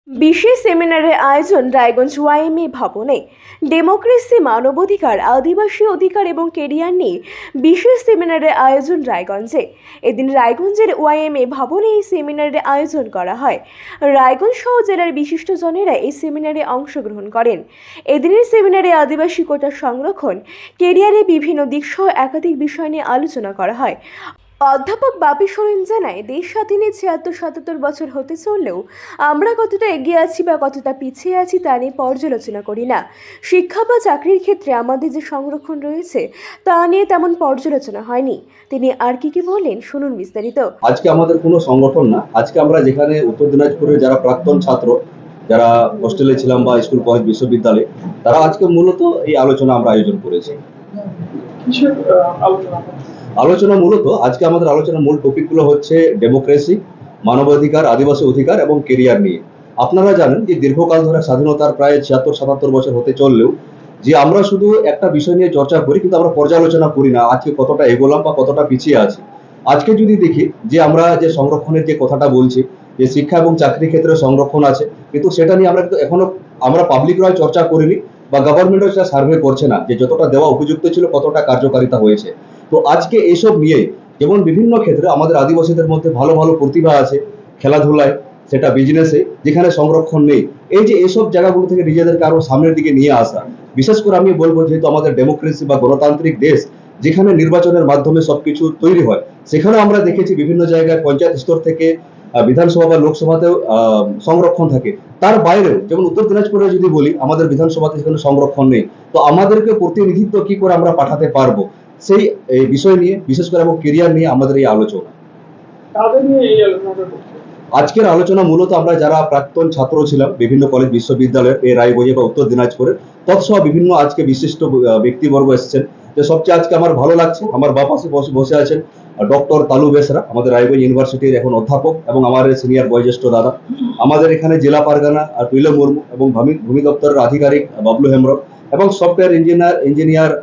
বিশেষ সেমিনারের আয়োজন রায়গঞ্জ ওয়াইএমএ ভবনে। ডেমোক্রেসি, মানবাধিকার, আদিবাসী অধিকার এবং কেরিয়ার নিয়ে বিশেষ সেমিনারের আয়োজন রায়গঞ্জে। এদিন রায়গঞ্জের ওয়াইএমএ ভবনে এই সেমিনারের আয়োজন করা হয়। রায়গঞ্জ সহ জেলার বিশিষ্টজনেরা এই সেমিনারে অংশগ্রহণ করেন। এদিনের সেমিনারে আদিবাসী কোটা সংরক্ষণ, কেরিয়ারে বিভিন্ন দিক সহ একাধিক বিষয় নিয়ে আলোচনা করা হয়। অধ্যাপক বাপি সোরেন জানায়, দেশ স্বাধীনের ৭৬-৭৭ বছর হতে চললেও আমরা কতটা এগিয়ে আছি বা কতটা পিছিয়ে আছি তা নিয়ে পর্যালোচনা করি না। শিক্ষা বা চাকরির ক্ষেত্রে আমাদের যে সংরক্ষণ রয়েছে তা নিয়ে তেমন পর্যালোচনা হয়নি। তিনি আর কি বললেন শুনুন বিস্তারিত। আজকে আমাদের কোনো সংগঠন না, আজকে আমরা যেখানে উত্তর দিনাজপুরের যারা প্রাক্তন ছাত্র, যারা হোস্টেলে ছিলাম বা স্কুল, কলেজ, বিশ্ববিদ্যালয়, তারা আজকে মূলত এই আলোচনা আমরা আয়োজন করেছি। আলোচনা মূলত আজকে আমাদের আলোচনার মূল টপিকগুলো হচ্ছে ডেমোক্রেসি, মানবাধিকার, আদিবাসী অধিকার এবং কেরিয়ার নিয়ে। আপনারা জানেন যে দীর্ঘকাল ধরে স্বাধীনতার প্রায় ৭৬-৭৭ বছর হতে চললেও যে আমরা শুধু একটা বিষয় নিয়ে চর্চা করি, কিন্তু আমরা পর্যালোচনা করি না আজকে কতটা এগোলাম বা কতটা পিছিয়ে আছি। আজকে যদি দেখি যে আমরা যে সংরক্ষণের যে কথাটা বলছি, যে শিক্ষা এবং চাকরির ক্ষেত্রে সংরক্ষণ আছে, কিন্তু সেটা নিয়ে আমরা কিন্তু এখনো পাবলিকরাও চর্চা করিনি বা গভর্নমেন্টও সেটা সার্ভে করছে না যে যতটা দেওয়া উপযুক্ত ছিল কতটা কার্যকারিতা হয়েছে। তো আজকে এসব নিয়ে, যেমন বিভিন্ন ক্ষেত্রে আমাদের আদিবাসীদের মধ্যে ভালো ভালো প্রতিভা আছে, খেলাধুলায়, সেটা বিজনেসে, যেখানে সংরক্ষণ নেই, এই যে এসব জায়গাগুলো থেকে নিজেদেরকে আরো সামনের দিকে নিয়ে আসা। বিশেষ করে আমি বলবো, যেহেতু আমাদের ডেমোক্রেসি বা গণতান্ত্রিক দেশ, যেখানে নির্বাচনের মাধ্যমে সবকিছু তৈরি হয়, সেখানে আমরা দেখেছি বিভিন্ন জায়গায় পঞ্চায়েত স্তর থেকে বিধানসভা বা লোকসভাতেও সংরক্ষণ থাকে। তার বাইরেও যেমন উত্তর দিনাজপুরে যদি বলি, আমাদের বিধানসভাতে সেখানে সংরক্ষণ নেই। তো আমাদেরকে প্রতিনিধিত্ব কি করে আমরা পাঠাতে পারবো, সেই বিষয় নিয়ে, বিশেষ করে এবং কেরিয়ার নিয়ে আমাদের এই আলোচনা। আজকের আলোচনা মূলত আমরা যারা প্রাক্তন ছাত্র ছিলাম বিভিন্ন কলেজ, বিশ্ববিদ্যালয়ের এই রায়গঞ্জে বা উত্তর দিনাজপুরে, তৎসহ বিভিন্ন আজকে বিশিষ্ট ব্যক্তিবর্গ এসেছেন। যে সবচেয়ে আজকে আমার ভালো লাগছে, আমার বাঁ পাশে বসে আছেন ডক্টর তালু বেসরা, আমাদের রায়গঞ্জ ইউনিভার্সিটির এখন অধ্যাপক এবং আমার সিনিয়র বয়োজ্যেষ্ঠ দাদা। আমাদের এখানে জেলা পারগানা টুইলো মুর্মু এবং ভূমি দপ্তরের আধিকারিক বাবলু হেমব্রম এবং সফটওয়্যার ইঞ্জিনিয়ার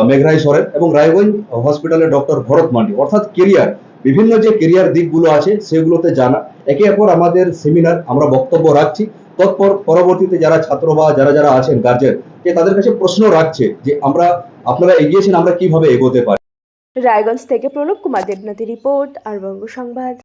মেঘরাই সরেন এবং রায়গঞ্জ হসপিটালের ডক্টর ভরত মান্ডি। অর্থাৎ কেরিয়ার, বিভিন্ন যে কেরিয়ার দিকগুলো আছে সেগুলোতে জানা। একে অপর আমাদের সেমিনার আমরা বক্তব্য রাখছি, তৎপর পরবর্তীতে যারা ছাত্র বা যারা আছেন গার্জেন, যে তাদের কাছে প্রশ্ন রাখছে যে আপনারা এগিয়েছেন, আমরা কিভাবে এগোতে পারি। রায়গঞ্জ থেকে প্রণব কুমার দেবনাথের রিপোর্ট, আর বঙ্গ সংবাদ।